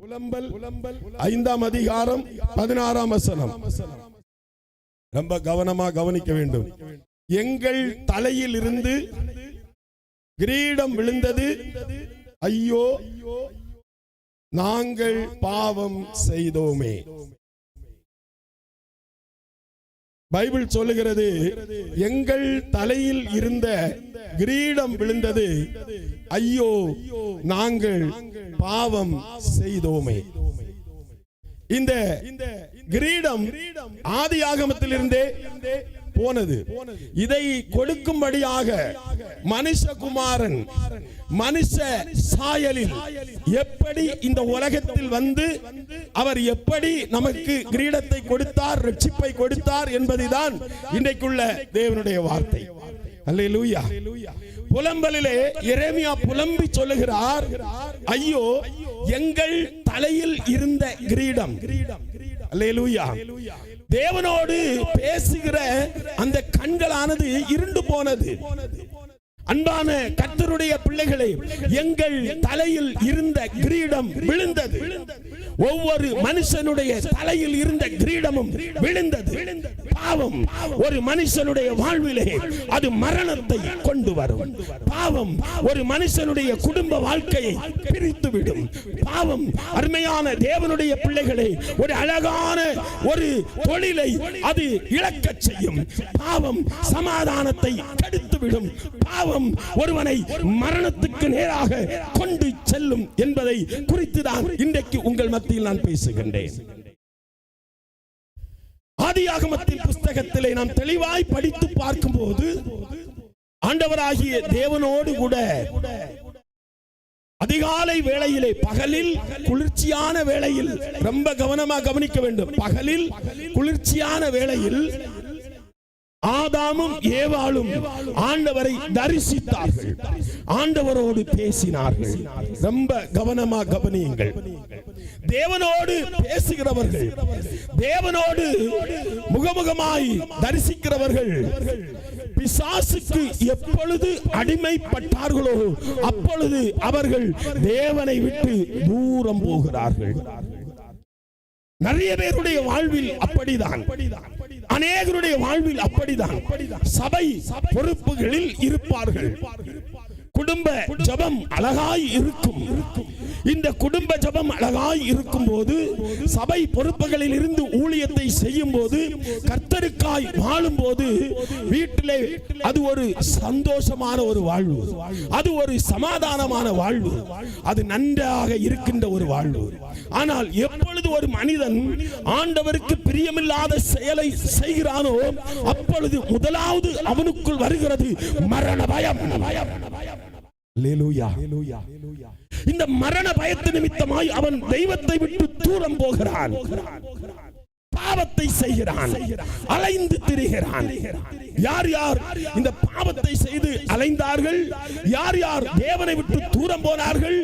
புலம்பல் 5ஆம் அதிகாரம் 16ஆம் வசனம். ரொம்ப கவனமா கவனிக்க வேண்டும். எங்கள் தலையில் இருந்து கிரீடம் விழுந்தது, ஐயோ நாங்கள் பாவம் செய்தோமே. பைபிள் சொல்லுகிறது, எங்கள் தலையில் இருந்த கிரீடம் விழுந்தது, ஐயோ நாங்கள் பாவம் செய்தோமே. இந்த கிரீடம் ஆதியாகமத்திலிருந்தே போனது. இதை கொடுக்கும்படியாக மனுஷகுமாரன் மனுஷ சாயலில் எப்படி இந்த உலகத்தில் வந்து அவர் எப்படி நமக்கு கிரீடத்தை கொடுத்தார், ரட்சிப்பை கொடுத்தார் என்பதுதான் இன்றைக்குள்ள தேவனுடைய வார்த்தை. அல்லேலூயா. புலம்பலிலே எரேமியா புலம்பி சொல்லுகிறார், ஐயோ எங்கள் தலையில் இருந்த கிரீடம். அல்லேலூயா. தேவனோடு பேசுகிற அந்த கண்களானது இருண்டு போனது. அன்பான கர்த்தருடைய பிள்ளைகளே, எங்கள் தலையில் இருந்த கிரீடம் விழுந்தது. ஒவ்வொரு மனுஷனுடைய தலையில் இருந்த கிரீடமும் விழுந்தது. பாவம் ஒரு மனுஷனுடைய வாழ்விலே அது மரணத்தை கொண்டு வரும். பாவம் ஒரு மனுஷனுடைய குடும்ப வாழ்க்கையை பிரித்துவிடும். பாவம் அருமையான தேவனுடைய பிள்ளைகளே, ஒரு அழகான ஒரு தொழிலை அது இழக்கச் செய்யும். பாவம் சமாதானத்தை கெடுத்துவிடும். பாவம் ஒருவனை மரணத்துக்கு நேராக கொண்டு செல்லும் என்பதை குறித்துதான் இன்றைக்கு உங்கள் மத்தியில் நான் பேசுகின்றேன். ஆதியாகமத்தின் புஸ்தகத்திலே நாம் தெளிவாய் படித்து பார்க்கும்போது ஆண்டவராகிய தேவனோடு கூட அதிகாலை வேளையிலே, பகலில் குளிர்ச்சியான வேளையில், ரொம்ப கவனமாக கவனிக்க வேண்டும், பகலில் குளிர்ச்சியான வேளையில் ஆதாமும் ஏவாளும் ஆண்டவரை தரிசித்தார்கள், ஆண்டவரோடு பேசினார்கள். ரொம்ப கவனமா கவனியுங்கள். தேவனோடு பேசுகிறவர்கள், தேவனோடு முகமுகமாய் தரிசிக்கிறவர்கள் பிசாசுக்கு எப்பொழுது அடிமைப்பட்டார்களோ அப்பொழுது அவர்கள் தேவனை விட்டு தூரம் போகிறார்கள். நிறைய பேருடைய வாழ்வில் அப்படிதான், அநேகருடைய வாழ்வில் அப்படிதான். சபை பொறுப்புகளில் இருப்பார்கள். குடும்ப ஜெபம் அழகாய் இருக்கும். இந்த குடும்ப ஜெபம் அழகாய் இருக்கும் போது, சபை பொறுப்புகளில் இருந்து ஊழியத்தை செய்யும் போது, கர்த்தருக்காய் வாழும் போது, வீட்டிலே அது ஒரு சந்தோஷமான ஒரு வாழ்வு, அது ஒரு சமாதானமான வாழ்வு, அது நன்றாக இருக்கின்ற ஒரு வாழ்வு. ஆனால் எப்பொழுது ஒரு மனிதன் ஆண்டவருக்கு பிரியமில்லாத செயலை செய்கிறானோ அப்பொழுது முதலாவது அவனுக்குள் வருகிறது மரண பயம். இந்த மரண பயத்து நிமித்தமாய் அவன் தெய்வத்தை விட்டு தூரம் போகிறான், பாவத்தை செய்கிறான், அலைந்து திரிகிறான். யார் யார் இந்த பாவத்தை செய்து அலைந்தார்கள், யார் யார் தேவனை விட்டு தூரம் போனார்கள்,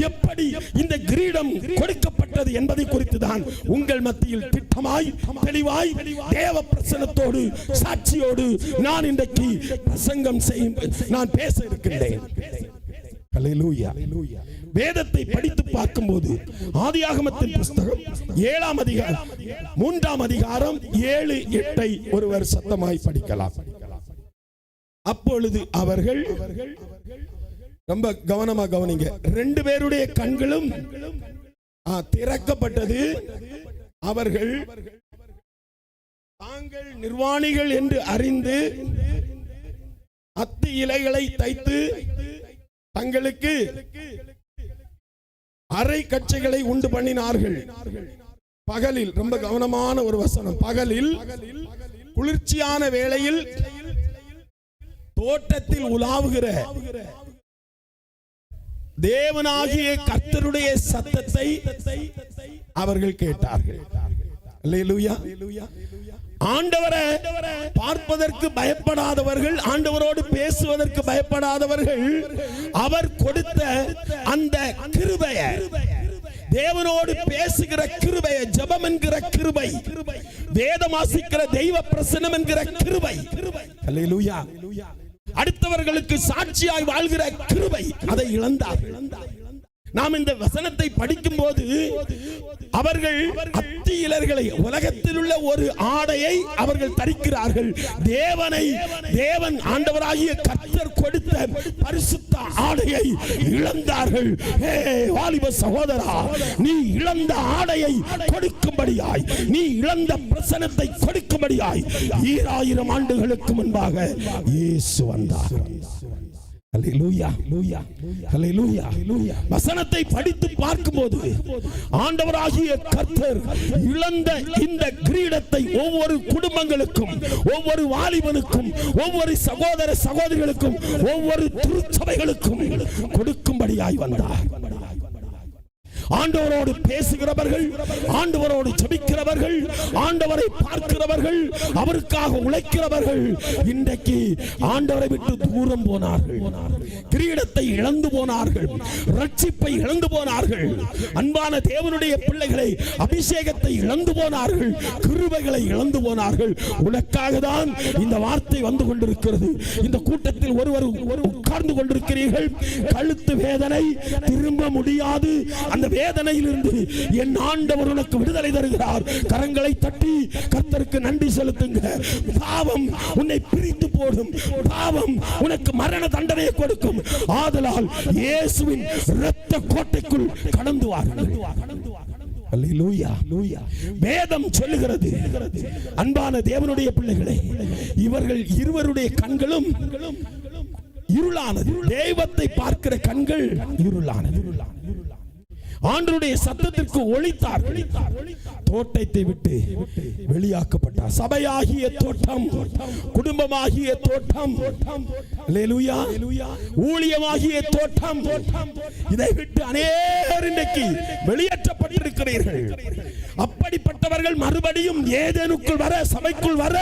எப்படி இந்த கிரீடம் கொடுக்கப்பட்டது என்பதை குறித்து தான் உங்கள் மத்தியில் திட்டமாய் தெளிவாய் தேவ பிரசன்னத்தோடு சாட்சியோடு நான் இன்றைக்கு பிரசங்கம் செய்யும் நான் பேச இருக்கின்றேன். அல்லேலூயா. வேதத்தை படித்து பார்க்கும்போது ஆதியாகமத்தின் புஸ்தகம் 7ஆம் அதிகாரம் 3ஆம் அதிகாரம் 7, 8 ஒருவர் சத்தமாய் படிக்கலாம். அப்பொழுது அவர்கள், ரொம்ப கவனமா கவனிங்க, 2 பேருடைய கண்களும் திறக்கப்பட்டது. அவர்கள் தாங்கள் நிர்வாணிகள் என்று அறிந்து அத்தி இலைகளை தைத்து தங்களுக்கு அரை கச்சைகளை உண்டு பண்ணினார்கள். பகலில், ரொம்ப கவனமான ஒரு வசனம், பகலில் குளிர்ச்சியான வேளையில் தோட்டத்தில் உலாவுகிற தேவனாகிய கர்த்தருடைய சத்தத்தை அவர்கள் கேட்டார்கள். அல்லேலூயா. ஆண்டவரை பார்ப்பதற்கு பயப்படாதவர்கள், ஆண்டவரோடு பேசுவதற்கு பயப்படாதவர்கள், அவர் கொடுத்த அந்த கிருபையை, தேவனோடு பேசுகிற கிருபை, ஜெபம் என்கிற கிருபை, வேதம் வாசிக்கிற தெய்வ பிரசன்னம் என்கிற கிருபை, அல்லேலூயா, அடுத்தவர்களுக்கு சாட்சியாய் வாழ்கிற கிருபை, அதை இழந்தார்கள். நாம் இந்த வசனத்தை படிக்கும் போது அவர்கள் அத்தியிலர்களை உலகத்தில் உள்ள ஒரு ஆடையை அவர்கள் தரிக்கிறார்கள். தேவன் ஆண்டவராகிய கர்த்தர் கொடுத்த பரிசுத்த ஆடையை இழந்தார்கள். வாலிப சகோதரா, நீ இழந்த ஆடையை கொடுக்கும்படியாய், நீ இழந்த பிரசனத்தை கொடுக்கும்படியாய் 2000 ஆண்டுகளுக்கு முன்பாக இயேசு வந்தார். அல்லேலூயா, அல்லேலூயா. வசனத்தை படித்து பார்க்கும்போது ஆண்டவராகிய கர்த்தர் இழந்த இந்த கிரீடத்தை ஒவ்வொரு குடும்பங்களுக்கும், ஒவ்வொரு வாலிபனுக்கும், ஒவ்வொரு சகோதர சகோதரிகளுக்கும், ஒவ்வொரு திருச்சபைகளுக்கும் கொடுக்கும்படியாய் வந்தார். ஆண்டவரோடு பேசுகிறவர்கள், ஆண்டவரோடு ஜெபிக்கிறவர்கள், ஆண்டவரை பார்க்கிறவர்கள், அவருக்காக உழைக்கிறவர்கள் இன்றைக்கு ஆண்டவரை விட்டு தூரம் போனார்கள். கிரீடத்தை இழந்து போனார்கள், ரட்சிப்பை இழந்து போனார்கள். அன்பான தேவனுடைய பிள்ளைகளை, அபிஷேகத்தை இழந்து போனார்கள், கிருபைகளை இழந்து போனார்கள். உனக்காக தான் இந்த வார்த்தை வந்து கொண்டிருக்கிறது. இந்த கூட்டத்தில் ஒருவர் உட்கார்ந்து கொண்டிருக்கிறீர்கள். கழுத்து வேதனை, திரும்ப முடியாது. அந்த வேதனையிலிருந்து என் ஆண்டவர் உனக்கு விடுதலை தருகிறார். கரங்களை தட்டி கர்த்தருக்கு நன்றி செலுத்துங்க. பாவம் உன்னை பிரித்து போடும், பாவம் உனக்கு மரண தண்டனையை கொடுக்கும். ஆதலால் இயேசுவின் இரத்த கோட்டைக்குள் கடந்து வாருங்கள். அல்லேலூயா. வேதம் சொல்லுகிறது, அன்பான தேவனுடைய பிள்ளைகளே, இவர்கள் இருவருடைய கண்களும் இருளானது. தெய்வத்தை பார்க்கிற கண்கள் இருளானது. ஆண்டவருடைய சத்தத்திற்கு ஒளித்தார். தோட்டத்தை விட்டு வெளியாக்கப்பட்டார். சபையாகிய தோட்டம், குடும்பமாகிய தோட்டம், அல்லேலூயா, ஊழியமாகிய தோட்டம், இதை விட்டு அநேகர் இன்றைக்கு வெளியேற்றப்பட்டிருக்கிறீர்கள். அப்படிப்பட்டவர்கள் மறுபடியும் ஏதேனுக்குள் வர, சபைக்குள் வர,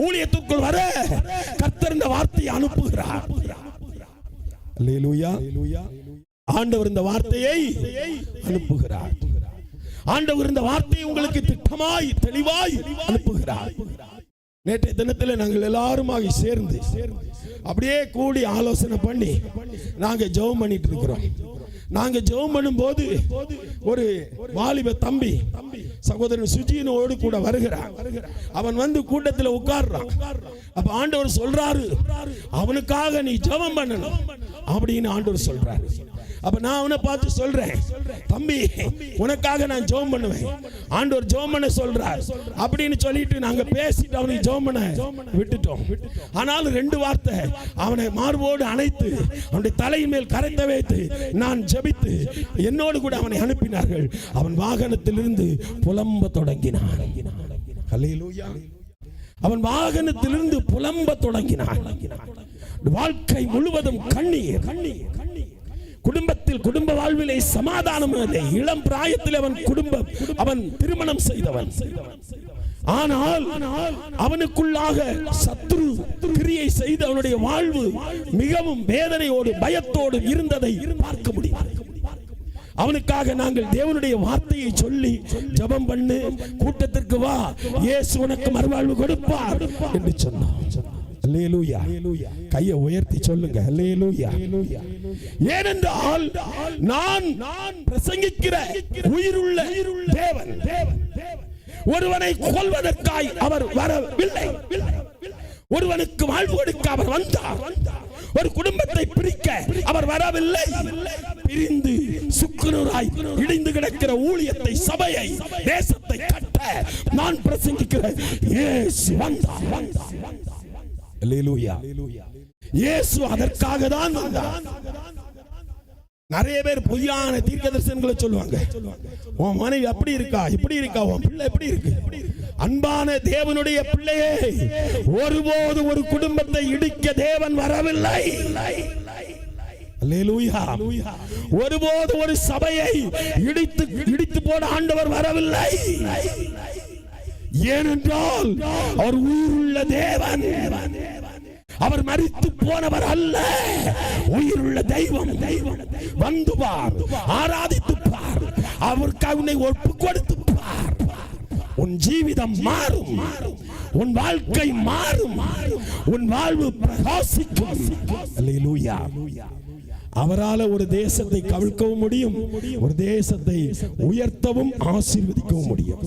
ஊழியத்துக்குள் வர கர்த்தர் இந்த வார்த்தையை அனுப்புகிறார். அல்லேலூயா. ஆண்டவர் இந்த வார்த்தையை அனுப்புகிறார். ஆண்டவர் இந்த வார்த்தையை உங்களுக்கு திட்டமாய், தெளிவாய் அனுப்புகிறார். நேற்றைய தினத்தில் நாங்கள் எல்லாருமாக சேர்ந்து அப்படியே கூடி ஆலோசனை பண்ணி நாங்க ஜெபம் பண்ணிட்டு இருக்கிறோம். நாங்க ஜெபம் பண்ணும் போது ஒரு வாலிப தம்பி சகோதரன் சுஜினோடு கூட வருகிறான். அவன் வந்து கூட்டத்தில் உட்கார்றான். அப்ப ஆண்டவர் சொல்றாரு, அவனுக்காக நீ ஜெபம் பண்ணணும் அப்படின்னு ஆண்டவர் சொல்றாரு. அப்ப நான் அவனை பார்த்து சொல்றேன், தம்பி உனக்காக நான் ஜெபம் பண்ணுவேன், ஆண்டவர் ஜெபம் பண்ண சொல்றார் அப்படின்னு சொல்லிட்டு நாங்க பேசிட்டு அவனுக்கு ஜெபம் பண்ண விட்டுட்டோம். ஆனாலும் 2 வார்த்தை அவனை மார்போடு அணைத்து அவனுடைய தலையின் மேல் கரைத்த வைத்து நான் ஜெபித்து என்னோடு கூட அவனை அனுப்பினார்கள். அவன் வாகனத்திலிருந்து புலம்ப தொடங்கினான். அல்லேலூயா. அவன் வாகனத்திலிருந்து புலம்ப தொடங்கினான். வாழ்க்கை முழுவதும் கண்ணீர். குடும்பத்தில், குடும்ப வாழ்விலே சமாதானம் இல்லை. இளம் பிராயத்தில் அவன் திருமணம் செய்தவன். ஆனால் அவனுக்குள்ளாக சத்ரு கிரியை செய்து அவனுடைய வாழ்வு மிகவும் வேதனையோடு பயத்தோடு இருந்ததை பார்க்க முடியும். அவனுக்காக நாங்கள் தேவனுடைய வார்த்தையை சொல்லி ஜெபம் பண்ணு, கூட்டத்திற்கு வா, இயேசு உனக்கு மறுவாழ்வு கொடுப்பார் என்று சொன்னான். அல்லேலூயா. கையை உயர்த்தி சொல்லுங்க, அல்லேலூயா. ஏனென்றால் நான் பிரசங்கிக்கிற உயிருள்ள தேவன் ஒருவனை கொல்வதற்காய் அவர் வரவில்லை. ஒருவனுக்கு வாழ்வு கொடுக்க அவர் வந்தார். ஒரு குடும்பத்தை பிரிக்க அவர் வரவில்லை. பிரிந்து சுக்குநூறாய் இடிந்து கிடக்கிற ஊழியத்தை, சபையை, தேசத்தை கட்ட நான் பிரசங்கிக்கிற இயேசு வந்தார். அல்லேலூயா. இயேசு அதற்காக தான் வந்தார். நிறைய பேர் பொய்யான தீர்க்கதரிசனங்களை சொல்லுவாங்க. உன் மனைவி அப்படி இருக்கா, இப்படி இருக்கா, உன் பிள்ளை எப்படி இருக்கு. அன்பான தேவனுடைய பிள்ளையே, ஒருபோது ஒரு குடும்பத்தை இடிக்க தேவன் வரவில்லை. அல்லேலூயா. ஒருபோது ஒரு சபையை இடித்து போட ஆண்டவர் வரவில்லை. ஏனென்றால் அவர் உயிருள்ள தேவன். அவர் மரித்து போனவர் அல்ல, உயிருள்ள தெய்வம். வந்து பார், ஆராதித்து பார், அவருக்காக உன்னை ஒப்பு கொடுத்து பார். உன் ஜீவிதம் மாறும், உன் வாழ்க்கை மாறும், உன் வாழ்வு பிரகாசிக்கும். அல்லேலூயா. அவரால் ஒரு தேசத்தை கவிழ்க்கவும் முடியும், ஒரு தேசத்தை உயர்த்தவும் ஆசீர்வதிக்கவும் முடியும்.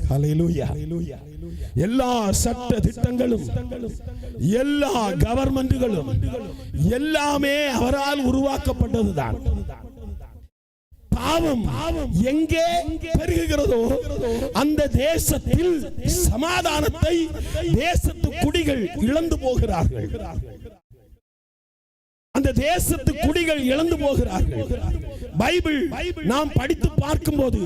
ஹல்லேலூயா. எல்லா சட்ட திட்டங்களும், எல்லா கவர்மெண்ட்களும் எல்லாமே அவரால் உருவாக்கப்பட்டதுதான். பாவம் எங்கே பெருகுகிறதோ அந்த தேசத்தில் சமாதானத்தை தேசத்து குடிகள் இழந்து போகிறார்கள். அந்த தேசத்து குடிகள் இழந்து போகிறார்கள். பைபிள் நாம் படித்து பார்க்கும்போது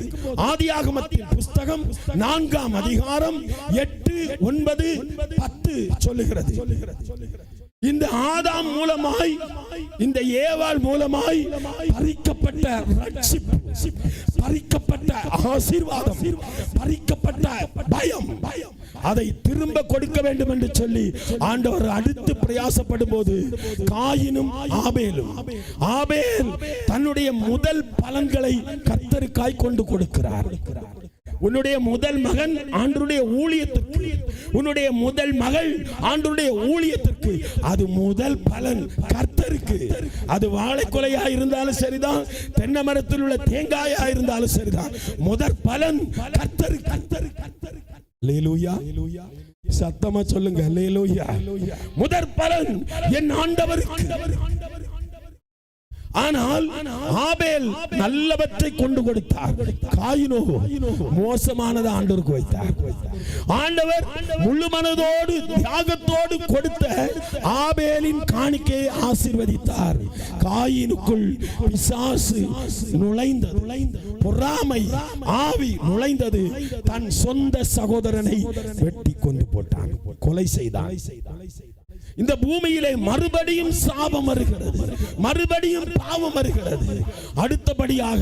ஆதியாகமத்தின் புஸ்தகம் 4ஆம் அதிகாரம் 8, 9, 10 சொல்லுகிறது. இந்த ஆதாம் மூலமாய், இந்த ஏவாள் மூலமாய் பறிக்கப்பட்ட ரட்சிப்பு, பறிக்கப்பட்ட ஆசீர்வாதம், பறிக்கப்பட்ட பயம், அதை திரும்ப கொடுக்க வேண்டும் என்று சொல்லி ஆண்டவர் அடுத்து பிரயாசப்படும் போது காயினும் ஆபேலும், ஆபேல் தன்னுடைய முதல் பலன்களை கர்த்தருக்காய் கொண்டு கொடுக்கிறார். உன்னுடைய முதல் மகன் ஆண்டவருடைய ஊழியத்திற்கு, உன்னுடைய முதல் மகள் ஆண்டவருடைய ஊழியத்திற்கு, அது முதல் பலன் கர்த்தருக்கு. அது வாழைக்குலையா இருந்தாலும் சரிதான், தென்னை மரத்தில் உள்ள தேங்காயா இருந்தாலும் சரிதான், முதல் பலன் கர்த்தருக்கு. அல்லேலூயா. சத்தமா சொல்லுங்க அல்லேலூயா. முதல் பலன் என் ஆண்டவருக்கு. ஆனால் ஆபேல் நல்லவற்றை கொண்டு கொடுத்தார், காயினோ மோசமானதை ஆண்டவருக்கு வைத்தார். ஆண்டவர் முழு மனதோடு தியாகத்தோடு கொடுத்த ஆபேலின் காணிக்கையை ஆசீர்வதித்தார். காயினுக்குள் பிசாசு நுழைந்தது, பொறாமை ஆவி நுழைந்தது. தன் சொந்த சகோதரனை வெட்டி கொண்டு போட்டான், கொலை செய்தான். இந்த பூமியிலே மறுபடியும் சாபம் வருகிறது, மறுபடியும் பாவம் வருகிறது. அடுத்தபடியாக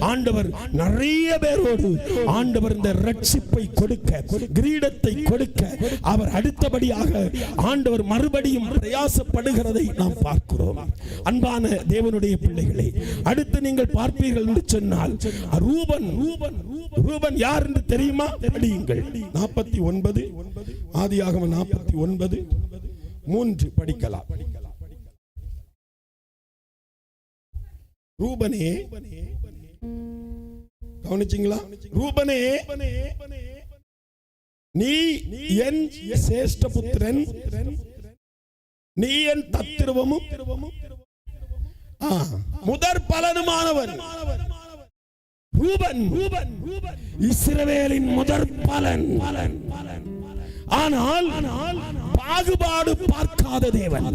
ஆண்டவர் நிறைய பேரோடு ஆண்டவர் இந்த ரட்சிப்பை கொடுக்க, கிரீடத்தை கொடுக்க அவர் அடுத்தபடியாக ஆண்டவர் மறுபடியும் பிரயாசப்படுகிறதை நாம் பார்க்கிறோம். அன்பான தேவனுடைய பிள்ளைகளே, அடுத்து நீங்கள் பார்ப்பீர்கள் என்று சொன்னால் ரூபன். ரூபன் யார் என்று தெரியுமா? படியுங்கள். 49 ஆதியாகமம் 49:3 படிக்கலாம். ரூபனே, கவனிச்சீங்களா? ரூபனே, நீ என் சேஷ்ட புத்திரன், நீ என் தத்திருவமும் முதற் பலனுமானவன். ரூபன் இஸ்ரவேலின் முதற் பலன். ஆனால் பாகுபாடு பார்க்காத தேவன்,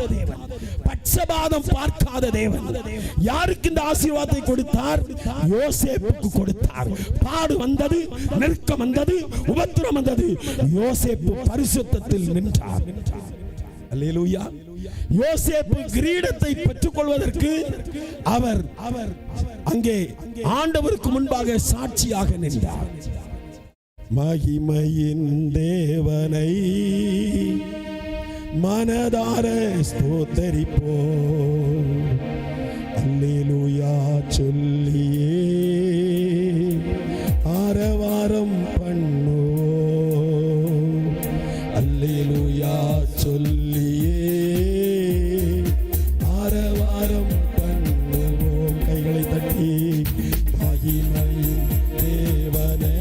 பட்சபாதம் பார்க்காத தேவன். யாருக்கு இந்த ஆசீர்வாதத்தை கொடுத்தார்? யோசேப்புக்கு கொடுத்தார். பாடு வந்தது, நெருக்கம் வந்தது, உபத்திரம் வந்தது, யோசேப்பு பரிசுத்தத்தில் நின்றார். அல்லேலூயா. யோசேப்பு கிரீடத்தை பெற்றுக் கொள்வதற்கு அவர் அங்கே ஆண்டவருக்கு முன்பாக சாட்சியாக நின்றார். மகிமையின் தேவனை மனதார ஸ்தோத்தரிப்போ, அல்லேலூயா சொல்லியே ஆரவாரம் பண்ணோ, அல்லேலூயா சொல்லியே ஆரவாரம் பண்ணுவோம். கைகளை தட்டி மகிமையின் தேவனை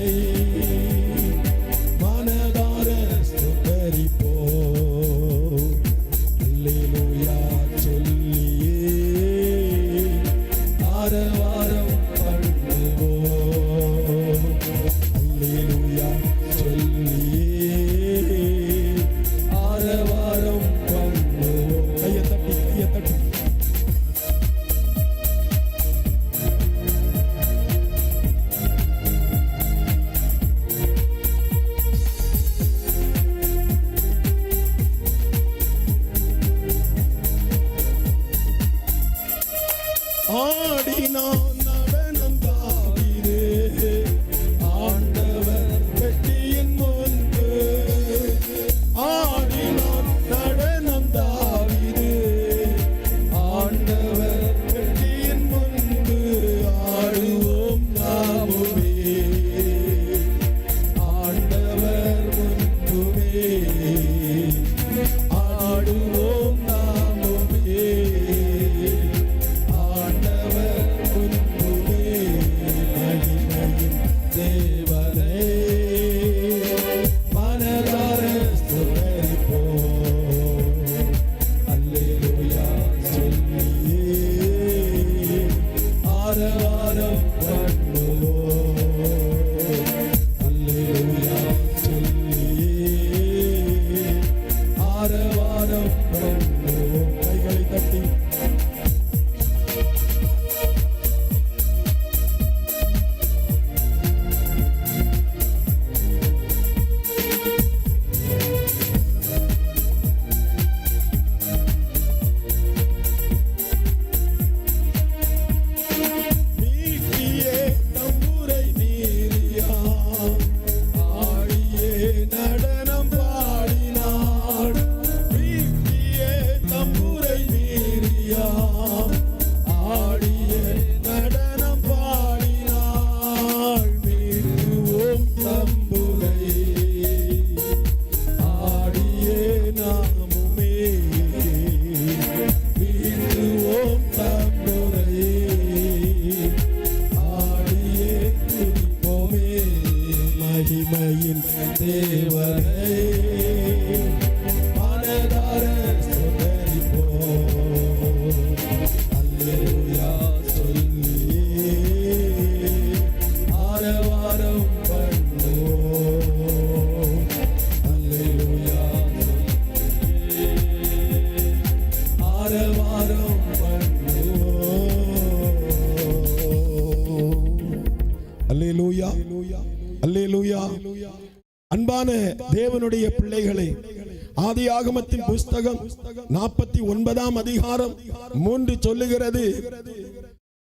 மனதார ஸ்தோத்தரிப்போ, அல்லேலூயா சொல்லியே ஆரவாரம் தேவனை மனதார ஸ்தோத்தரிப்போம். அல்லேலூயா சொல்லி ஆரவாரம் பண்ணுவோம். அல்லேலூயா சொல்லி ஆரவாரம் பண்ணுவோம். அல்லேலூயா அல்லேலூயா. அன்பான தேவனுடைய பிள்ளைகளை, ஆதியாகமத்தின் புஸ்தகம் 49ஆம் அதிகாரம் 3 சொல்லுகிறது,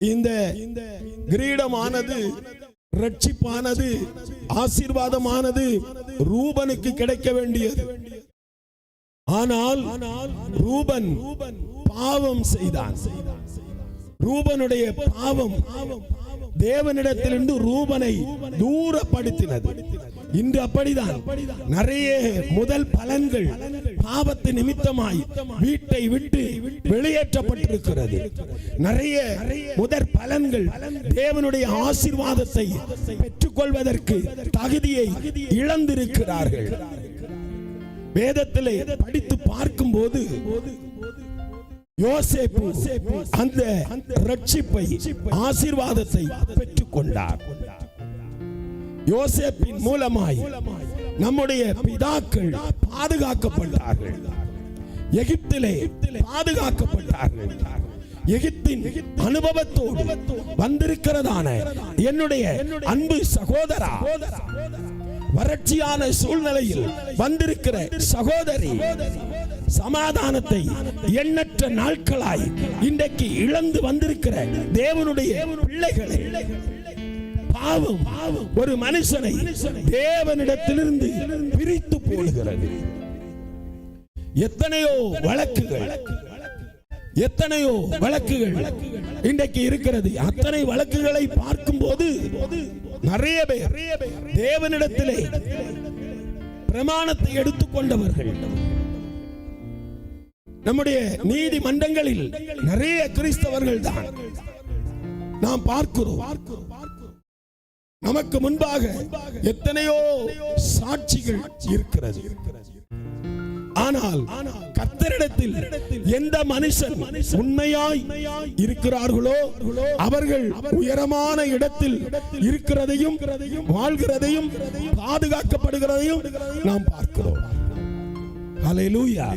இந்த கிரீடமானது, ரட்சிப்பானது, ஆசீர்வாதமானது ரூபனுக்கு கிடைக்க வேண்டியது. ஆனால் ரூபன் பாவம் செய்தான். ரூபனுடைய பாவம் தேவனிடத்திலிருந்து ரூபனை தூரப்படுத்தினது. இன்று அப்படிதான் நிறைய முதல் பலன்கள் பாவத்து நிமித்தமாய் வீட்டை விட்டு வெளியேற்றப்பட்டிருக்கிறது. நிறைய முதற் பலன்கள் தேவனுடைய ஆசீர்வாதத்தை பெற்றுக்கொள்வதற்கு தகுதியை இழந்திருக்கிறார்கள். வேதத்திலே படித்து பார்க்கும்போது யோசேப்பு அந்த ரட்சிப்பை, ஆசீர்வாதத்தை பெற்றுக் கொண்டார். யோசேப்பின் மூலமாய் நம்முடைய பிதாக்கள் பாதுகாக்கப்பட்டார்கள். எகிப்திலே பாதுகாக்கப்பட்டார்கள். எகிப்தின் அனுபவத்தோடு வந்திருக்கிறதான என்னுடைய அன்பு சகோதரா, வறட்சியான சூழ்நிலையில் வந்திருக்கிற சகோதரி, சமாதானத்தை எண்ணற்ற நாட்களாய் இன்றைக்கு இழந்து வந்திருக்கிற தேவனுடைய பிள்ளைகளை, பாவம் ஒரு மனுஷனை தேவனிடத்திலிருந்து பிரித்து போடுகிறது. எத்தனையோ வழக்குகள் இன்றைக்கு இருக்கிறது. அத்தனை வழக்குகளை பார்க்கும் போது நிறைய பேர் தேவனிடத்திலே பிரமாணத்தை எடுத்துக்கொண்டவர்கள். நம்முடைய நீதிமன்றங்களில் நிறைய கிறிஸ்தவர்கள் தான் நாம் பார்க்கிறோம். நமக்கு முன்பாக எத்தனையோ சாட்சிகள் இருக்கிறது. ஆனால் கர்த்தரிடத்தில் எந்த மனுஷன் உண்மையாய் இருக்கிறார்களோ அவர்கள் உயரமான இடத்தில் இருக்கிறதையும் வாழ்கிறதையும் பாதுகாக்கப்படுகிறதையும் நாம் பார்க்கிறோம். ஹல்லேலூயா.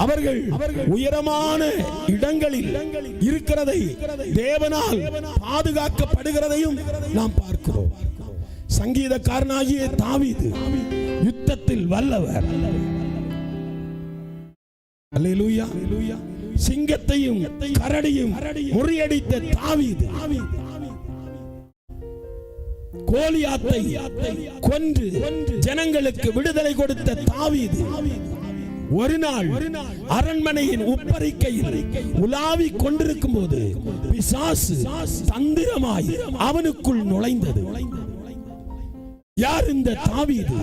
அவர்கள் உயரமான இடங்களில் இருக்கிறதை, தேவனால் பாதுகாக்கப்படுகிறதையும் நாம் பார்க்கிறோம். சங்கீதக்காரனாகிய தாவீது யுத்தத்தில் வல்லவர். அல்லேலூயா. சிங்கத்தையும் கரடியும் முறியடித்த தாவீது, கோலியாத்தை கொன்று ஜனங்களுக்கு விடுதலை கொடுத்த தாவீது, ஒரு நாள் அரண்மனையின் உப்பரிக்கையில் உலாவிக் கொண்டிருக்கும் போது பிசாசு தந்திரமாய் அவனுக்குள் நுழைந்தது. யார் இந்த தாவீது?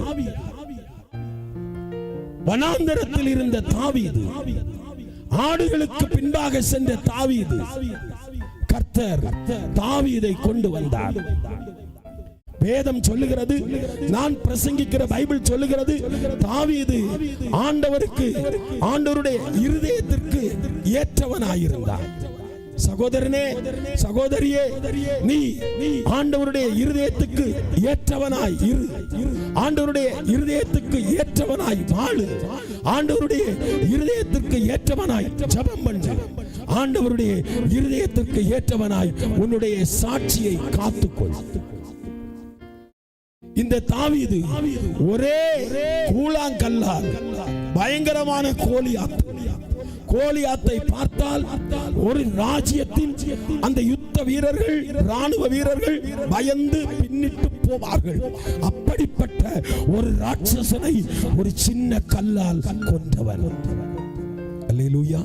வனாந்தரத்தில் இருந்த தாவீது, ஆடுகளுக்கு பின்பாக சென்ற தாவீது. கர்த்தர் தாவீதை கொண்டு வந்தார். வேதம் சொல்லுகிறது, நான் பிரசங்கிக்கிற பைபிள் சொல்லுகிறது, தாவீது ஆண்டவருடைய இருதயத்திற்கு ஏற்றவனாயிருந்தார். சகோதரனே, சகோதரியே, நீ ஆண்டவருடைய இருதயத்துக்கு ஏற்றவனாய் இரு. ஆண்டவருடைய இருதயத்துக்கு ஏற்றவனாய் வாழு. ஆண்டவருடைய இருதயத்திற்கு ஏற்றவனாய் ஜெபம் பண்ணு. ஆண்டவருடைய இருதயத்திற்கு ஏற்றவனாய் உன்னுடைய சாட்சியை காத்துக்கொள். இந்த தாவீது ஒரே கூழாங்கல்லால் பயங்கரமான கோலியாத்தை பார்த்தால் ஒரு ராஜ்யத்தின் அந்த யுத்த வீரர்கள், ராணுவ வீரர்கள் பயந்து பின்னிட்டு போவார்கள். அப்படிப்பட்ட ஒரு ராட்சசனை ஒரு சின்ன கல்லால் கொன்றவன். அல்லேலூயா.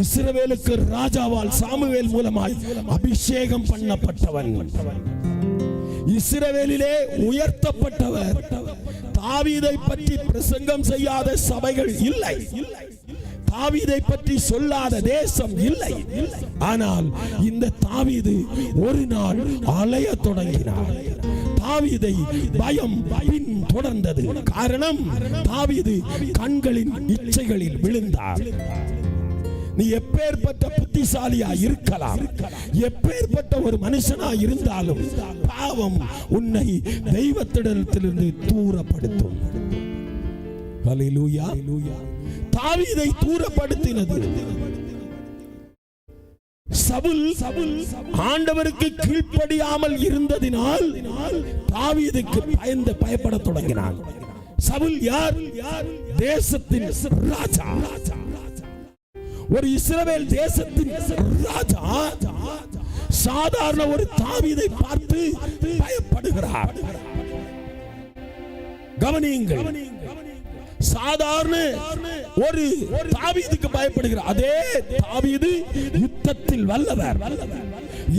இஸ்ரவேலுக்கு ராஜாவால் சாமுவேல் மூலமாய் அபிஷேகம் பண்ணப்பட்டவன். இஸ்ரவேலிலே உயர்த்தப்பட்டவர். தாவீதை பற்றி பிரசங்கம் செய்யாத சபைகள் இல்லை, தாவீதை பற்றி சொல்லாத தேசம் இல்லை. ஆனால் இந்த தாவீது ஒரு நாள் அலைய தொடங்கினார். தாவீதை பயம் பின் தொடர்ந்தது. காரணம், தாவீது கண்களின் இச்சைகளில் விழுந்தார். நீ எப்பேற்பட்ட புத்திசாலியா இருக்கலாம், எப்பேற்பட்ட ஒரு மனுஷனா இருந்தாலும் பாவம் உன்னை தெய்வத்திடத்திலிருந்து தூரப்படுத்தும். ஹல்லேலூயா. தாவீதை தூரப்படுத்தினது. சவுல் ஆண்டவருக்கு கீழ்ப்படியாமல் இருந்ததினால் தாவீதுக்கு பயப்பட தொடங்கினான். சவுல் யார்? தேசத்தின் ராஜா, ஒரு இஸ்ரவேல் தேசத்தின் ராஜா. சாதாரண ஒரு தாவீதை பார்த்து பயப்படுகிறார். கவனியுங்கள், சாதாரண ஒரு தாவீதுக்கு பயப்படுகிறார். அதே தாவீது யுத்தத்தில் வல்லவர்.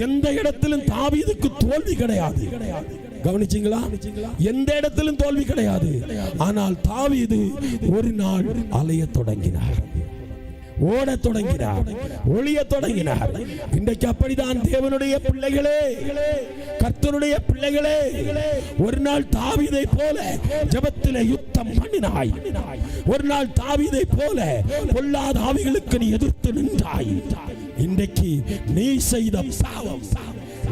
எந்த இடத்திலும் தாவீதுக்கு தோல்வி கிடையாது. கவனிச்சீங்களா? எந்த இடத்திலும் தோல்வி கிடையாது. ஆனால் தாவீது ஒரு நாள் அலைய தொடங்கினார், ஓட தொடங்கினார், ஒளிய தொடங்கினார். இன்றைக்கு அப்படிதான் தேவனுடைய பிள்ளைகளே, கர்த்தருடைய பிள்ளைகளே, ஒரு நாள் தாவீதை போல ஜெபத்திலே யுத்தம் பண்ணினாய். ஒரு நாள் தாவீதை போல பொல்லாத ஆவிகளுக்கு நீ எதிர்த்து நின்றாய். இன்றைக்கு நீ செய்த பாவம்,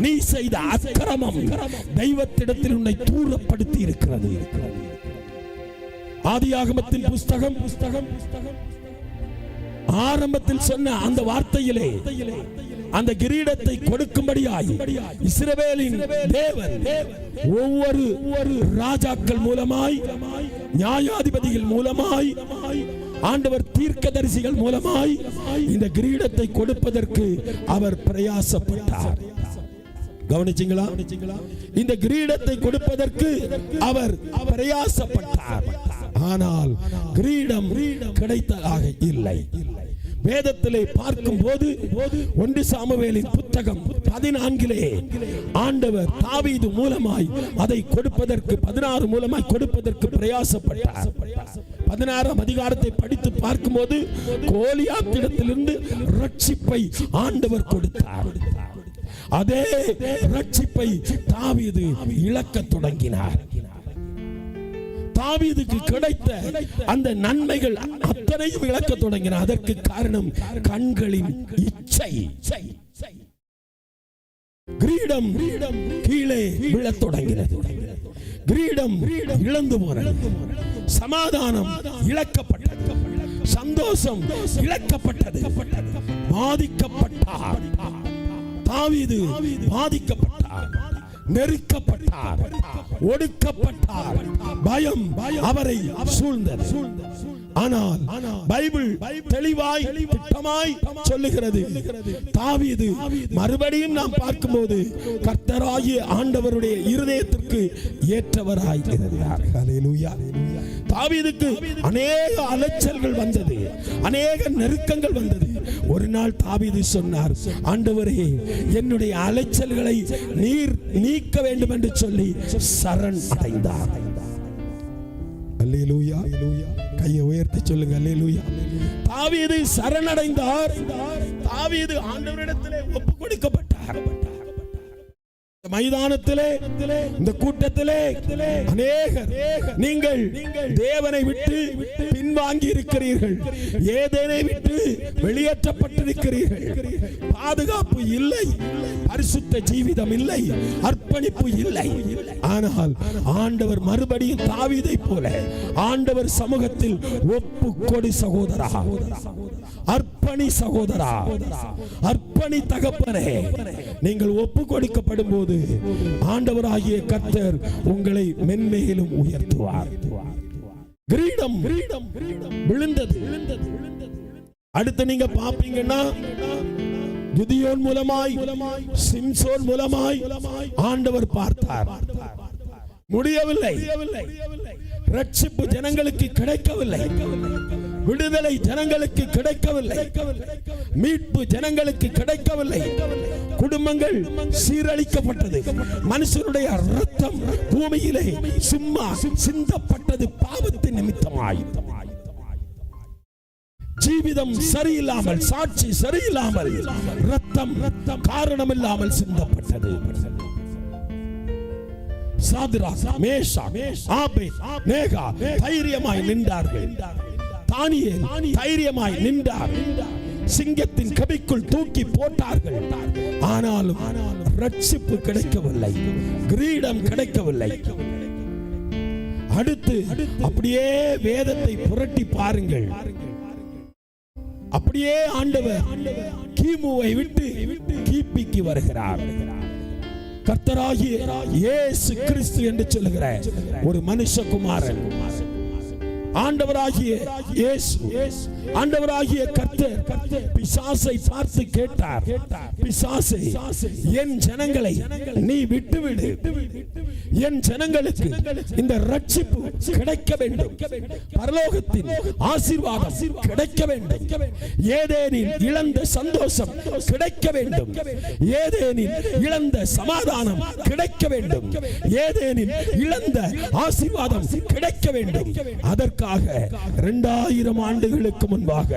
நீ செய்த அக்கிரமம் தெய்வத்திடத்தில் உன்னை தூரப்படுத்தி இருக்கிறது. ஆதியாகமத்தின் புஸ்தகம் ஆரம்பத்தில் சொன்ன அந்த வார்த்தையிலே அந்த கிரீடத்தை கொடுக்கும்படியாய் இஸ்ரவேலின் தேவன் ஒவ்வொரு ராஜாக்கள் மூலமாய், நியாயாதிபதிகள் மூலமாய், ஆண்டவர் தீர்க்கதரிசிகள் மூலமாய் இந்த கிரீடத்தை கொடுப்பதற்கு அவர் பிரயாசப்பட்டார். கவனிச்சீங்களா? இந்த கிரீடத்தை கொடுப்பதற்கு அவர் பிரயாசப்பட்டார். ஆனால் கிரீடம் கிடைத்ததாக இல்லை. வேதத்திலே பார்க்கும் போது 1 சாமுவேலின் புத்தகம் 14 ஆண்டவர் தாவீது மூலமாய் அதை கொடுப்பதற்கு 16 மூலமாய் கொடுப்பதற்கு பிரயாசப்பட்டார். 16ஆம் அதிகாரத்தை படித்து பார்க்கும்போது கோலியாத்திடத்திலிருந்து ரட்சிப்பை ஆண்டவர் கொடுத்தார். அதே ரட்சிப்பை தாவீது இழக்க தொடங்கினார். தாவீதுக்கு கிடைத்த அந்த நன்மைகள் அத்தனையும் இழக்க தொடங்கினார். அதற்கு காரணம் கண்களின் இச்சை. கிரீடம் கீழே விழத் தொடங்கினது. கிரீடம் இழந்து போனது. சமாதானம் இழக்கப்பட்டது. சந்தோஷம் இழக்கப்பட்டது. பாதிக்கப்பட்டார் தாவீது, பாதிக்கப்பட்டார், நெருக்கப்பட்டார், ஒடுக்கப்பட்டார். பயம் அவரை சூழ்ந்தது. ஆனால் பைபிள் தெளிவாய் திட்டமாய் சொல்லுகிறது, தாவீது மறுபடியும் நாம் பார்க்கும்போது கர்த்தராகிய ஆண்டவருடைய இருதயத்திற்கு ஏற்றவராய் இருந்தார். ஹல்லேலூயா. தாவீதுக்கு அநேக அலைச்சல்கள் வந்தது, அநேக நெருக்கங்கள் வந்தது. ஒரு நாள் தாவீது சொன்னார், ஆண்டவரே, என்னுடைய அலைச்சல்களை நீர் நீக்க வேண்டும் என்று சொல்லி சரண் அடைந்தார். அல்லேலூயா. கையை உயர்த்தி சொல்லுங்க, அல்லேலூயா. தாவீது சரணடைந்தார். தாவீது ஆண்டவரிடத்திலே ஒப்பு கொடுக்கப்பட்டார். மைதானத்திலே, இந்த கூட்டத்திலே அநேகர் நீங்கள் தேவனை விட்டு பின்வாங்கி இருக்கிறீர்கள், ஏதேனை விட்டு வெளியேற்றப்பட்டிருக்கிறீர்கள். பாதுகாப்பு இல்லை, பரிசுத்த ஜீவிதம் இல்லை, அர்ப்பணிப்பு இல்லை. ஆனால் ஆண்டவர் மறுபடியும் தாவீதை போல ஆண்டவர் சமூகத்தில் ஒப்பு கொடு சகோதரா, அர்ப்பணி சகோதரா, அர்ப்பணி தகப்பனே. நீங்கள் ஒப்பு கொடுக்கப்படும் போது ஆண்டவராகிய கர்த்தர் உங்களை மென்மேலும் உயர்த்துவார். கிரீடம் விழுந்தது. அடுத்து நீங்க பாப்பீங்கன்னா கிதியோன் மூலமாய், சிம்சோன் மூலமாய் ஆண்டவர் பார்த்தார். முடியவில்லை. ரட்சிப்பு ஜனங்களுக்கு கிடைக்கவில்லை, விடுதலை ஜனங்களுக்கு கிடைக்கவில்லை, மீட்பு ஜனங்களுக்கு கிடைக்கவில்லை. குடும்பங்கள் சீரழிக்கப்பட்டது. மனுஷனுடைய ரத்தம் பூமியிலே சும்மா சிந்தப்பட்டது பாவத்தின் நிமித்தமாய். ஜீவிதம் சரியில்லாமல், சாட்சி சரியில்லாமல், ரத்தம் காரணமில்லாமல் சிந்தப்பட்டது. சாத்ராக், மேஷாக், ஆபேத்நேகோ தைரியமாய் நின்றார்கள். தானியேல் தைரியமாய் நின்றார். சிங்கத்தின் கபிக்குள் தூக்கி போட்டார்கள். ஆனாலும் ரட்சிப்பு கிடைக்கவில்லை, கிரீடம் கிடைக்கவில்லை. அடுத்து அப்படியே வேதத்தை புரட்டி பாருங்கள். அப்படியே ஆண்டவர் கிமுவை விட்டு கிபிக்கு வருகிறார். கர்த்தராகிய இயேசு கிறிஸ்து என்று சொல்லுகிற ஒரு மனுஷகுமாரன், ஆண்டவராகிய இயேசு, ஆண்டவராகிய கர்த்தர் பிசாசை பார்த்து கேட்டார், பிசாசே, என் ஜனங்களை நீ விட்டுவிடு, என் ஜனங்களுக்கு இந்த ரட்சிப்பு கிடைக்க வேண்டும், பரலோகத்தின் ஆசீர்வாதம் கிடைக்க வேண்டும், ஏதேனில் இழந்த சந்தோஷம் கிடைக்க வேண்டும், ஏதேனில் இழந்த சமாதானம் கிடைக்க வேண்டும், ஏதேனில் இழந்த ஆசீர்வாதம் கிடைக்க வேண்டும். அதற்காக 2000 ஆண்டுகளுக்கு முன்பாக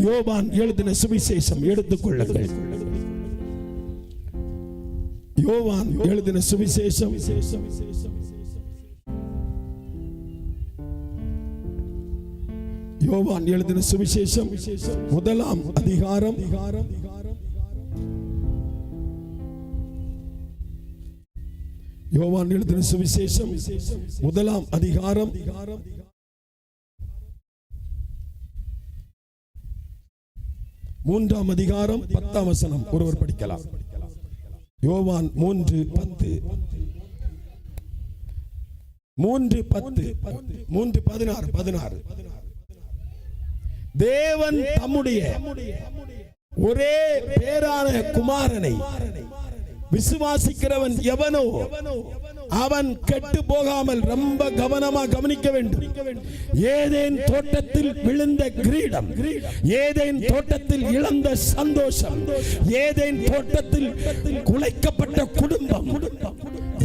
யோவான் எழுதின சுவிசேஷம் எடுத்துக்கொள்ளுங்கள். யோவான் எழுதின சுவிசேஷம் யோவான் எழுதின சுவிசேஷம் 1ஆம் அதிகாரம் 3ஆம் அதிகாரம் 10ஆம் வசனம் ஒருவர் படிக்கலாம். யோவான் 3:10 3:16 தேவன் தம்முடைய ஒரே பேரான குமாரனை விசுவாசிக்கிறவன் எவனோ அவன் கெட்டு போகாமல் ரொம்ப கவனமா கவனிக்க வேண்டும். ஏதேன் தோட்டத்தில் விழுந்த கிரீடம், ஏதேன் தோட்டத்தில் இழந்த சந்தோஷம், ஏதேன் தோட்டத்தில் குலைக்கப்பட்ட குடும்பம்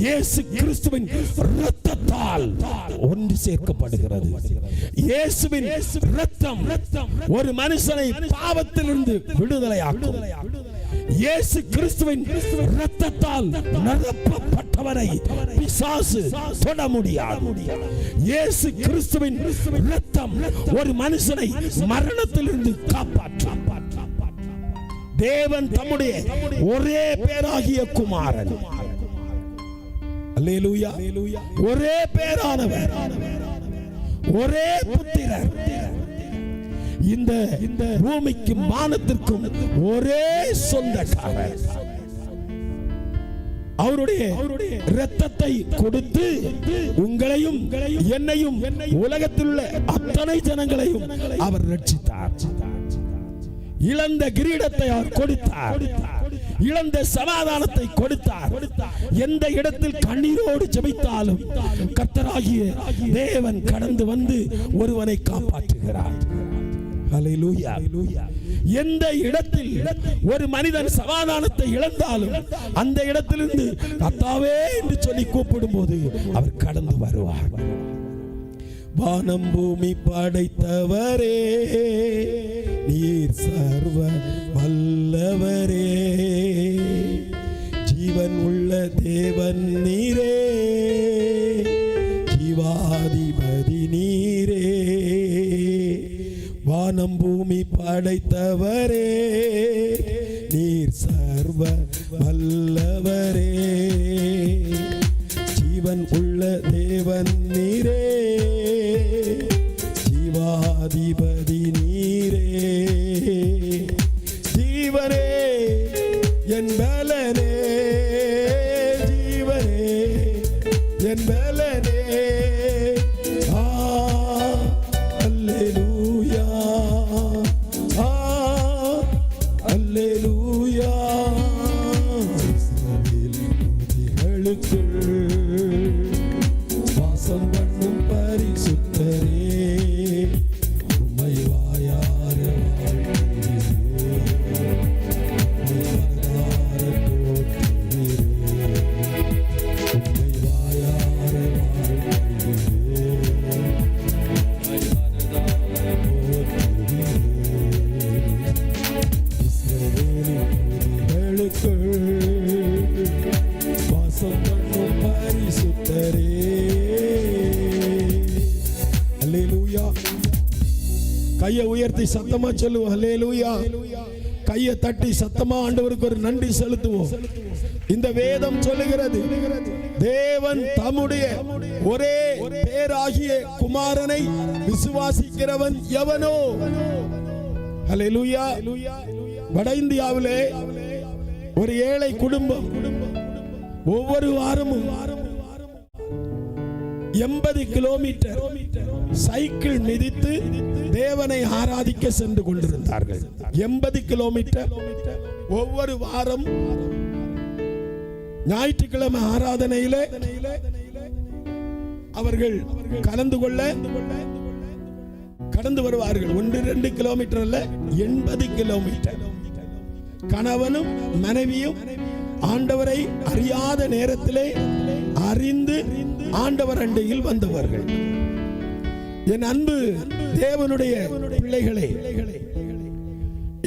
இயேசு கிறிஸ்துவின் இரத்தத்தால் ஒன்று சேர்க்கப்படுகிறது. இயேசுவின் இரத்தம் ஒரு மனுஷனை பாவத்திலிருந்து விடுதலையாக்கும். இயேசு கிறிஸ்துவின் இரத்தத்தால் நிரப்பப்பட்டவரை பிசாசு தொட முடியாது. இயேசு கிறிஸ்துவின் இரத்தம் ஒரு மனுஷனை மரணத்திலிருந்து காப்பாற்றும். தேவன் தம்முடைய ஒரே பேராகிய குமாரன், அல்லேலூயா, ஒரே பேரானவர், ஒரே புத்திரர், இந்த பூமிக்கு மானத்திற்கும் ஒரே சொந்தக்காரர். அவருடைய இரத்தத்தை கொடுத்து உங்களையும் என்னையும் உலகத்தில் உள்ள அத்தனை ஜனங்களையும் அவர் ரட்சித்தார். இழந்த கிரீடத்தை அவர் கொடுத்தார், இழந்த சமாதானத்தை கொடுத்தார். எந்த இடத்தில் கண்ணீரோடு ஜெபித்தாலும் கர்த்தராகிய தேவன் கடந்து வந்து ஒருவனை காப்பாற்றுகிறார். ஹல்லேலூயா. எந்த இடத்தில் ஒரு மனிதன் சமாதானத்தை இழந்தாலும் அந்த இடத்திலிருந்து கர்த்தாவே என்று சொல்லி கூப்பிடும் போது அவர் கடந்து வருவார். வானம் பூமி படைத்தவரே, நீர் சர்வ வல்லவரே, ஜீவன் உள்ள தேவன் நீரே, ஜீவாதிபதி நீரே. வானம் பூமி படைத்தவரே, நீர் சர்வ வல்லவரே, ஜீவன் உள்ள தேவன் நீரே, ஜீவாதிபதி நீரே. ஜீவனே என் பலனே, ஜீவனே என் பலனே. அல்லேலூயா, அல்லேலூயா. இஸ்ரவேல் துதிகளுக்குள் வாசம் பண்ணும் பரிசுத்தரே, உம்மை வாயார வாழ்த்துகிறேன், உம்மை வாயார உயர்த்தி சத்தமா சொல்லுவோம் ஹல்லேலூயா. கையை தட்டி சத்தமா ஆண்டவருக்கு ஒரு நன்றி செலுத்துவோம். இந்த வேதம் சொல்லுகிறது, தேவன் தம்முடைய ஒரே பேராகிய குமாரனை விசுவாசிக்கிறவன் எவனோ. ஹல்லேலூயா. வட இந்தியாவிலே ஒரு ஏழை குடும்பம் ஒவ்வொரு வாரமும் 80 கிலோமீட்டர் சைக்கிள் மிதித்து தேவனை ஆராதிக்க சென்று கொண்டிருந்தார்கள். 80 கிலோமீட்டர் ஒவ்வொரு வாரம் ஞாயிற்றுக்கிழமை ஆராதனையிலே அவர்கள் கலந்து கொள்ள கடந்து வருவார்கள். 1-2 கிலோமீட்டர் அல்ல, 80 கிலோமீட்டர். கணவனும் மனைவியும் ஆண்டவரை அறியாத நேரத்திலே அறிந்து ஆண்டவர் அண்டையில் வந்தவர்கள். என் அன்பு தேவனுடைய பிள்ளைகளே,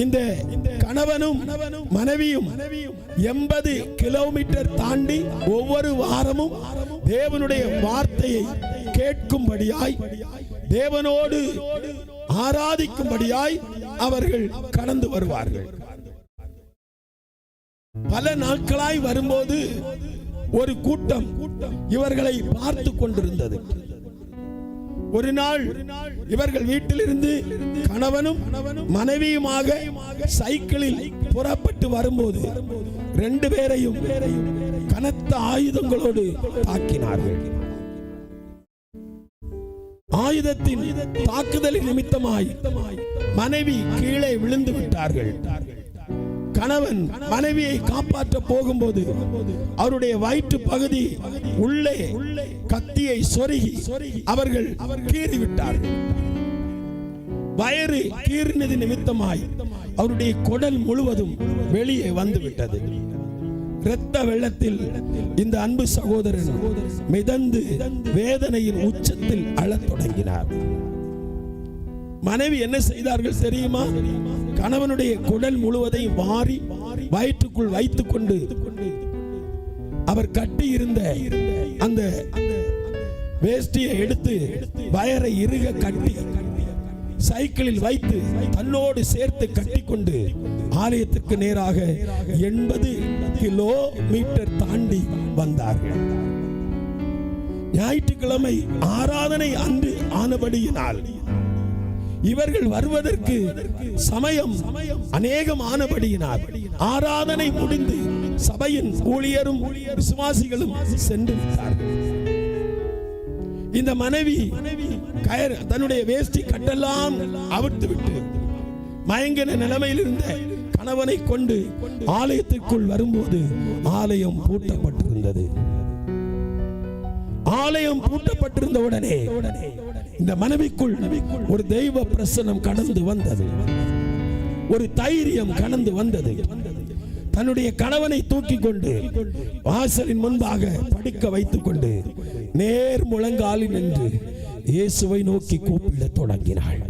இந்த கணவனும் மனைவியும் 80 கிலோமீட்டர் தாண்டி ஒவ்வொரு வாரமும் தேவனுடைய வார்த்தையை கேட்கும்படியாய், தேவனோடு ஆராதிக்கும்படியாய் அவர்கள் கடந்து வருவார்கள். பல நாட்களாய் வரும்போது ஒரு கூட்டம் இவர்களை பார்த்து கொண்டிருந்தது. ஒரு நாள் இவர்கள் வீட்டிலிருந்து கணவனும் மனைவியுமாக சைக்கிளில் புறப்பட்டு வரும்போது 2 பேரையும் கனத்த ஆயுதங்களோடு தாக்கினார்கள். ஆயுதத்தின் தாக்குதலின் நிமித்தமாய் மனைவி கீழே விழுந்து விட்டார்கள். கணவன் மனைவியை காப்பாற்ற போகும்போது அவருடைய வயிற்று பகுதி உள்ளே கத்தியை சொருகி அவர்கள் கீறிவிட்டார்கள். வயிறு கீறினது நிமித்தமாய் அவருடைய குடல் முழுவதும் வெளியே வந்துவிட்டது. இரத்த வெள்ளத்தில் இந்த அன்பு சகோதரன் மிதந்து வேதனையின் உச்சத்தில் அழத் தொடங்கினார். மனைவி என்ன செய்தார்கள் தெரியுமா? கணவனுடைய குடல் முழுவதையும் வாரி வயிற்றுக்குள் வைத்துக் கொண்டு அவர் கட்டி இருந்த அந்த வேஷ்டியை எடுத்து வயரை இறுக கட்டி சைக்கிளில் வைத்து தன்னோடு சேர்த்து கட்டிக்கொண்டு ஆலயத்துக்கு நேராக 80 கிலோமீட்டர் தாண்டி வந்தார்கள். ஞாயிற்றுக்கிழமை ஆராதனை அன்று ஆனபடியினால் இவர்கள் வருவதற்கு சமயம் அநேகம் ஆனபடியினால் ஆராதனை முடிந்து சபையின் ஊழியரும் விசுவாசிகளும் சென்று விட்டார்கள். இந்த மனைவி தன்னுடைய வேஷ்டி கட்டெல்லாம் அவிழ்த்து விட்டு மயங்கின நிலைமையில் இருந்த கணவனை கொண்டு ஆலயத்திற்குள் வரும்போது ஆலயம் பூட்டப்பட்டிருந்தது. ஆலயம் பூட்டப்பட்டிருந்த உடனே இந்த மனைவிக்குள் ஒரு தெய்வ பிரசன்னம் கடந்து வந்தது. ஒரு தைரியம் கடந்து வந்தது. தன்னுடைய கணவனை தூக்கி கொண்டு வாசலின் முன்பாக படுக்க வைத்துக் கொண்டு நேர் முழங்காலில் நின்று இயேசுவை நோக்கி கூப்பிட தொடங்கினாள்.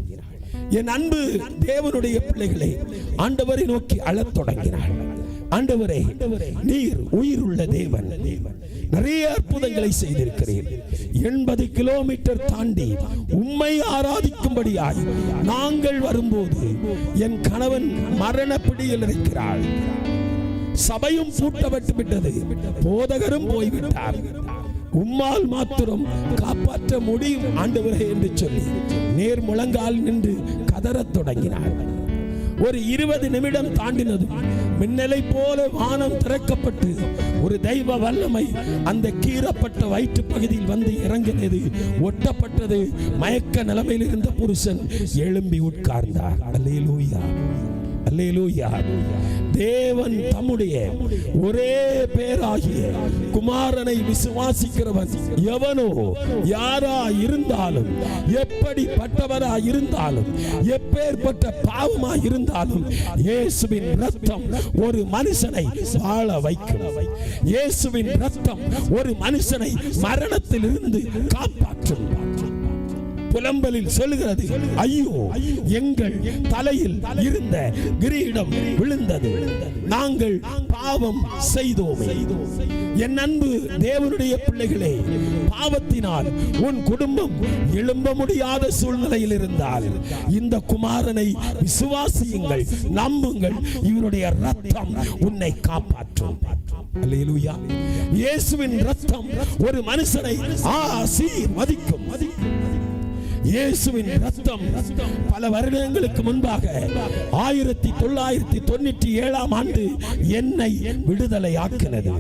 என் அன்பு தேவனுடைய பிள்ளைகளை ஆண்டவரை நோக்கி அழத் தொடங்கினாள். ஆண்டவரே, நீர் உயிருள்ள தேவன், நிறைய அற்புதங்களை செய்திருக்கிறேன். 80 கிலோமீட்டர் தாண்டி உம்மை ஆராதிக்கும்படியாய் நாங்கள் வரும்போது என் கணவன் மரண பிடியில் இருக்கிறாள். சபையும் பூட்டப்பட்டு விட்டது, போதகரும் போய்விட்டார். உம்மால் மாத்திரம் காப்பாற்ற முடியும் ஆண்டவரே என்று சொல்லி நேர் முழங்கால் நின்று கதறத் தொடங்கினார். ஒரு 20 நிமிடம் தாண்டினதும் மின்னலை போல வானம் திறக்கப்பட்டு ஒரு தெய்வ வல்லமை அந்த கீறப்பட்ட வயிற்று பகுதியில் வந்து இறங்கினது. ஒட்டப்பட்டது. மயக்க நிலைமையில் இருந்த புருஷன் எழும்பி உட்கார்ந்தார். அல்லேலூயா, அல்லேலூயா. தேவன் தம்முடைய ஒரே பேராகிய குமாரனை விசுவாசிக்கிறவன் எவனோ, யாரா இருந்தாலும், எப்படிப்பட்டவரா இருந்தாலும், எப்பேற்பட்ட பாவமா இருந்தாலும், இயேசுவின் இரத்தம் ஒரு மனுஷனை வாழ வைக்கும். இயேசுவின் இரத்தம் ஒரு மனுஷனை மரணத்தில் இருந்து காப்பாற்றும். புலம்பலில் சொல்லுகிறது, ஐயோ எங்கள் தலையில் இருந்த கிரீடம் விழுந்தது, நாங்கள் பாவம் செய்தோமே. என் அன்பு தேவனுடைய பிள்ளைகளே, பாவத்தினால் உன் குடும்பம் எழும்ப முடியாத சூழ்நிலையில் இருந்தால் இந்த குமாரனை விசுவாசியுங்கள், நம்புங்கள். இவருடைய ரத்தம் உன்னை காப்பாற்றும். அல்லேலூயா. இயேசுவின் ரத்தம் ஒரு மனுஷனை ஆசீர்வதிக்கும். இயேசுவின் ரத்தம் பல வருடங்களுக்கு முன்பாக 1997 ஆண்டு என்னை விடுதலை ஆக்கினது.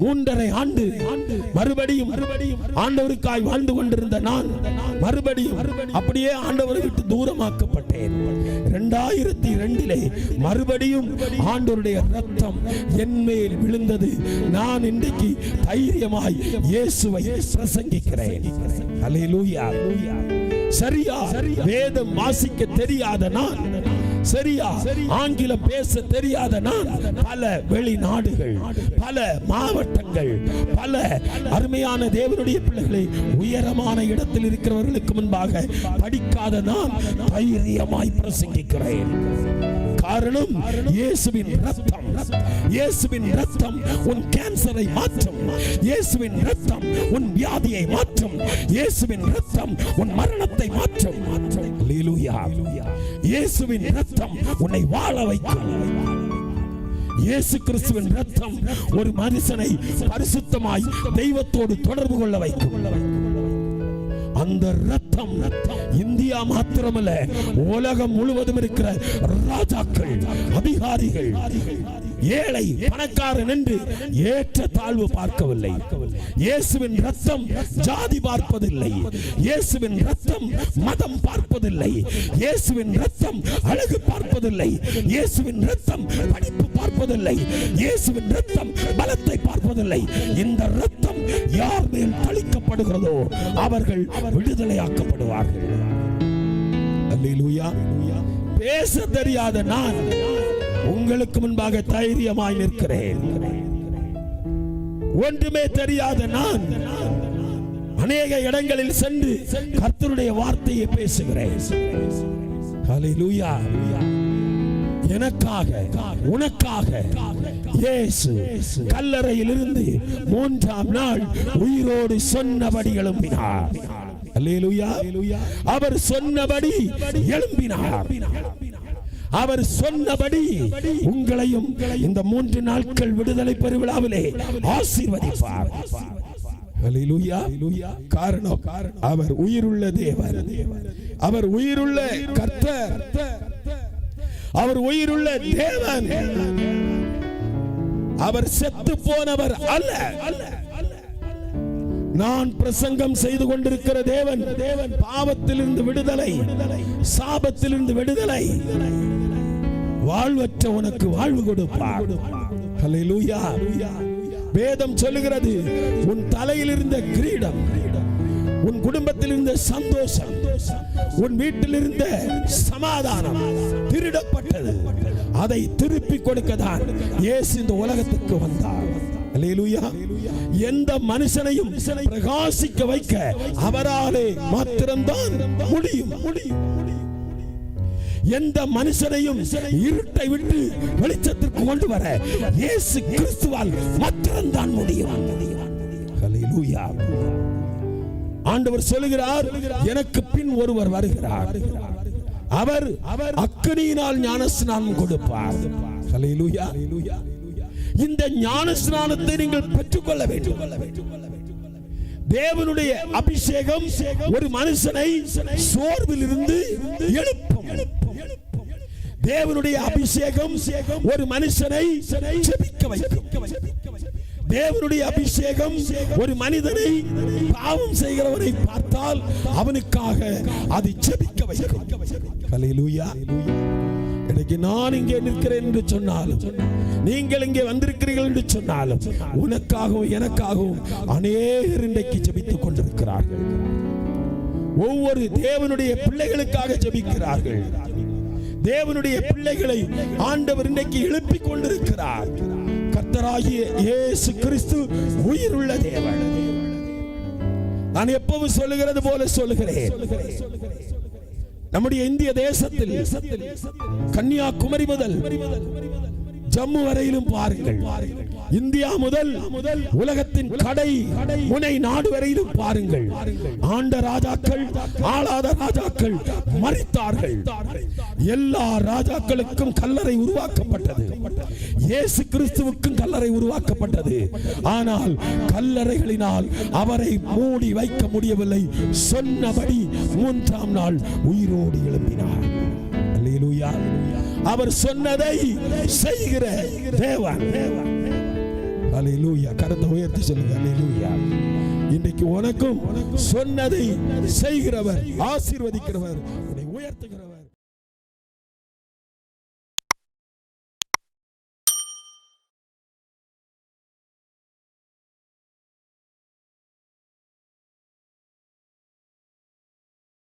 3.5 ஆண்டு மறுபடியும் ஆண்டவருக்காய் வாழ்ந்து கொண்டிருந்த நான் மறுபடியும் அப்படியே ஆண்டவரை விட்டு தூரமாக்கப்பட்டேன். 2002 மறுபடியும் ஆண்டவருடைய ரத்தம் என் மேல் விழுந்தது. நான் இன்றைக்கு தைரியமாய் இயேசுவை பிரசங்கிக்கிறேன். அல்லேலூயா. சரியா வேதம் வாசிக்க தெரியாத நான், சரியா ஆங்கிலம் பேச தெரியாத நான், பல வெளிநாடுகள், பல மாவட்டங்கள், பல அருமையான தேவனுடைய பிள்ளைகளை உயரமான இடத்தில் இருக்கிறவர்களுக்கு முன்பாக படிக்காத நான் தைரியமாய் பிரசங்கிக்கிறேன். காரணம் இயேசுவின் ரத்தம். இயேசுவின் ரத்தம் உன் கேன்சரை மாற்றும். இயேசுவின் ரத்தம் உன் வியாதியை மாற்றும். இயேசுவின் ரத்தம் உன் மரணத்தை மாற்றும். அல்லேலூயா. இயேசுவின் ரத்தம் உன்னை வாழ வைக்கும். இயேசு கிறிஸ்துவின் ரத்தம் ஒரு மனுஷனை பரிசுத்தமாய் தெய்வத்தோடு தொடர்பு கொள்ள வைக்கும். அந்த ரத்தம் இந்தியா மாத்திரமல்ல, உலகம் முழுவதும் இருக்கிற ராஜாக்கள், அதிகாரிகள், ஏழை பணக்காரன் என்று ஏற்ற தாழ்வு பார்க்கவில்லை. இயேசுவின் ரத்தம் ஜாதி பார்ப்பதில்லை. இயேசுவின் ரத்தம் மதம் பார்ப்பதில்லை. இயேசுவின் ரத்தம் அழகு பார்ப்பதில்லை. இயேசுவின் ரத்தம் படிப்பு பார்ப்பதில்லை. இயேசுவின் ரத்தம் பலத்தை பார்ப்பதில்லை. இந்த ரத்தம் யார் மேல் தளிக்கப்படுகிறதோ அவர்கள் விடுதலையாக்கப்படுவார்கள். அல்லேலூயா. பேச தெரியாத நான் உங்களுக்கு முன்பாக தைரியமாய் நிற்கிறேன். ஒன்றுமே தெரியாத நான் அநேக இடங்களில் சென்று கர்த்தருடைய வார்த்தையை பேசுகிறேன். ஹல்லேலூயா. எனக்காக உனக்காக இயேசு கல்லறையில் இருந்து 3ஆம் நாள் உயிரோடு சொன்னபடி எழும்பினார். அல்லேலூயா. அவர் சொன்னபடி எழும்பினார். அவர் சொன்னபடி உங்களையும் இந்த 3 நாட்கள் விடுதலை பெருவிழாவிலே ஆசீர்வதிப்பார். அல்லேலூயா. காரணம் அவர் உயிருள்ள தேவன். அவர் உயிருள்ள கர்த்தர். அவர் உயிருள்ள தேவன். அவர் செத்து போனவர் அல்ல. நான் பிரசங்கம் செய்து கொண்டிருக்கிற தேவன் பாவத்திலிருந்து விடுதலை, சாபத்திலிருந்து விடுதலை, வாழ்வற்ற உனக்கு வாழ்வு கொடுப்பார். ஹல்லேலூயா. வேதம் சொல்லுகிறது, உன் தலையில் இருந்த கிரீடம், உன் குடும்பத்தில் இருந்த சந்தோஷம், உன் வீட்டில் இருந்த சமாதானம் திருடப்பட்டது. அதை திருப்பி கொடுக்கதான் இயேசு இந்த உலகத்துக்கு வந்தார். அல்லேலூயா. எந்த மனுஷனையும் பிரகாசிக்க வைக்க அவராலே மாத்திரம்தான் முடியும். எந்த மனுஷனையும் இருட்டை விட்டு வெளிச்சத்திற்கு கொண்டு வர இயேசு கிறிஸ்துவால் மாத்திரம்தான் முடியும். அல்லேலூயா. ஆண்டவர் சொல்லுகிறார், எனக்கு பின் ஒருவர் வருகிறார், அவர் அக்கினியினால் ஞானஸ்நானம் கொடுப்பார். அல்லேலூயா. இந்த ஞானஸ்நானத்தை நீங்கள் பெற்றுக்கொள்ள வேண்டும். தேவனுடைய அபிஷேகம் ஒரு மனுஷனை சோர்வில் இருந்து எழுப்பும். தேவனுடைய அபிஷேகம் ஒரு மனுஷனை ஜெபிக்க வைக்கும். தேவனுடைய அபிஷேகம் ஒரு மனிதனை பாவம் செய்கிறவனை பார்த்தால் அவனுக்காக அது ஜெபிக்க வைக்கும். அல்லேலூயா. இன்னைக்கு நான் இங்கே நிற்கிறேன் என்று சொன்னாலும், நீங்கள் இங்கே வந்திருக்கிறீர்கள் என்று சொன்னாலும், உனக்காகவும் எனக்காகவும் அநேகர் இன்றைக்கு ஜெபித்துக் கொண்டிருக்கிறார்கள். ஒவ்வொரு தேவனுடைய பிள்ளைகளுக்காக ஜெபிக்கிறார்கள். தேவனுடைய பிள்ளைகளை ஆண்டவர் இன்றைக்கு எழுப்பிக் கொண்டிருக்கிறார். கர்த்தராகிய இயேசு கிறிஸ்து உயிருள்ள தேவன். நான் எப்பவும் சொல்லுகிறது போல சொல்லுகிறேன். நம்முடைய இந்திய தேசத்தில் கன்னியாகுமரி முதல் ஜம்மு வரையிலும் பாருங்கள், இந்தியா முதல் உலகத்தின் கடை முனை நாடு வரையிலும் பாருங்கள், ஆண்ட ராஜாக்கள் ஆளாத ராஜாக்கள் மரித்தார்கள். எல்லா ராஜாக்களுக்கும் கல்லறை உருவாக்கப்பட்டது, இயேசு கிறிஸ்துவுக்கும் கல்லறை உருவாக்கப்பட்டது. ஆனால் கல்லறைகளினால் அவரை மூடி வைக்க முடியவில்லை. சொன்னபடி 3ஆம் நாள் உயிரோடு எழும்பினார். அல்லேலூயா. அவர் சொன்னதை செய்கிற தேவன். அல்லேலூயா. கரத்தை உயர்த்தி சொல்லுங்க அல்லேலூயா. இன்றைக்கு உனக்கும் சொன்னதை செய்கிறவர், ஆசீர்வதிக்கிறவர், உன்னை உயர்த்துகிறவர்.